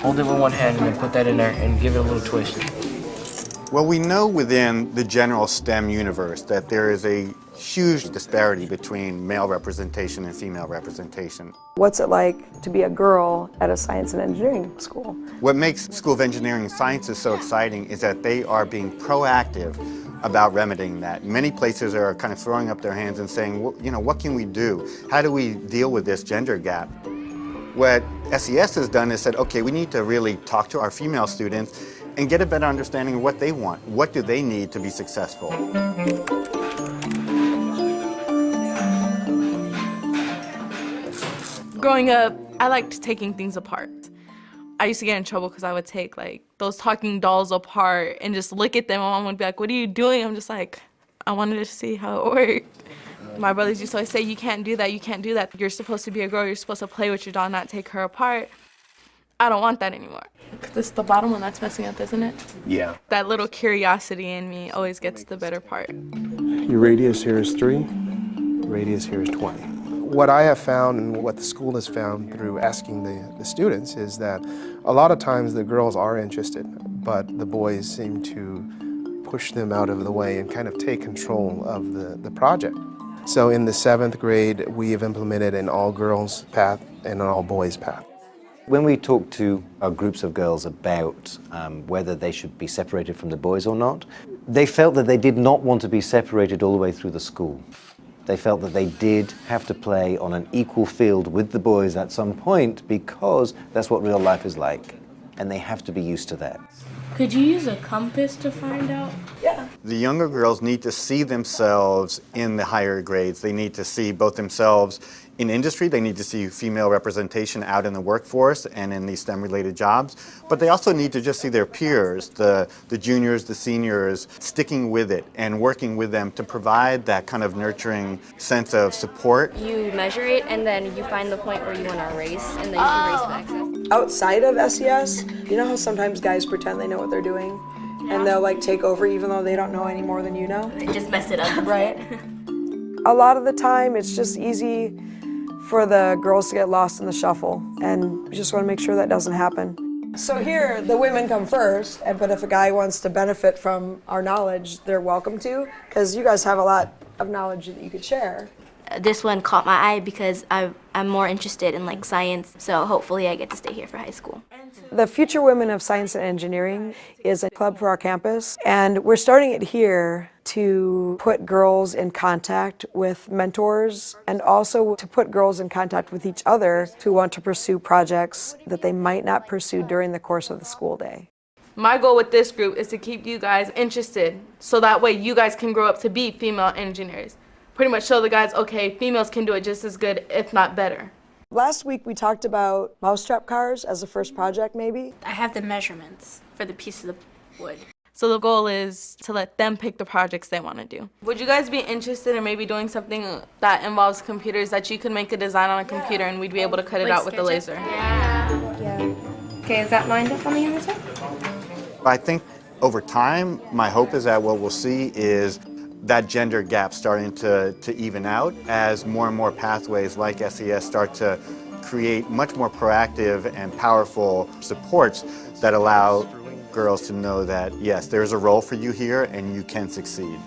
hold it with one hand and then put that in there and give it a little twist. Well, we know within the general STEM universe that there is a huge disparity between male representation and female representation. What's it like to be a girl at a science and engineering school? What makes School of Engineering and Sciences so exciting is that they are being proactive about remedying that. Many places are kind of throwing up their hands and saying, well, you know, what can we do? How do we deal with this gender gap? What SES has done is said, okay, we need to really talk to our female students and get a better understanding of what they want. What do they need to be successful? Growing up, I liked taking things apart. I used to get in trouble because I would take like those talking dolls apart and just look at them. My mom would be like, "What are you doing?" I'm just like, I wanted to see how it worked. My brothers used to always say, "You can't do that, you can't do that. You're supposed to be a girl, you're supposed to play with your doll, not take her apart." I don't want that anymore. Because it's the bottom one that's messing up, isn't it? Yeah. That little curiosity in me always gets the better part. Your radius here is 3, radius here is 20. What I have found and what the school has found through asking the students is that a lot of times the girls are interested, but the boys seem to push them out of the way and kind of take control of the project. So in the 7th grade, we have implemented an all-girls path and an all-boys path. When we talk to our groups of girls about whether they should be separated from the boys or not, they felt that they did not want to be separated all the way through the school. They felt that they did have to play on an equal field with the boys at some point because that's what real life is like, and they have to be used to that. Could you use a compass to find out? Yeah. The younger girls need to see themselves in the higher grades. They need to see both themselves in industry, they need to see female representation out in the workforce and in these STEM-related jobs, but they also need to just see their peers, the juniors, the seniors, sticking with it and working with them to provide that kind of nurturing sense of support. You measure it and then you find the point where you want to race and then you can race the excess. Outside of SES, you know how sometimes guys pretend they know what they're doing? And they'll like take over even though they don't know any more than you know? They just mess it up. Right. A lot of the time it's just easy for the girls to get lost in the shuffle, and we just want to make sure that doesn't happen. So here, the women come first, but if a guy wants to benefit from our knowledge, they're welcome to, because you guys have a lot of knowledge that you could share. This one caught my eye because I'm more interested in like science, so hopefully I get to stay here for high school. The Future Women of Science and Engineering is a club for our campus, and we're starting it here to put girls in contact with mentors and also to put girls in contact with each other who want to pursue projects that they might not pursue during the course of the school day. My goal with this group is to keep you guys interested so that way you guys can grow up to be female engineers. Pretty much show the guys, okay, females can do it just as good, if not better. Last week we talked about mousetrap cars as a first project maybe. I have the measurements for the pieces of wood. So the goal is to let them pick the projects they want to do. Would you guys be interested in maybe doing something that involves computers, that you could make a design on a computer and we'd be able to cut it out with the laser? Yeah. Okay, is that lined up on the other side? I think over time, my hope is that what we'll see is that gender gap starting to even out as more and more pathways like SES start to create much more proactive and powerful supports that allow girls to know that, yes, there's a role for you here and you can succeed.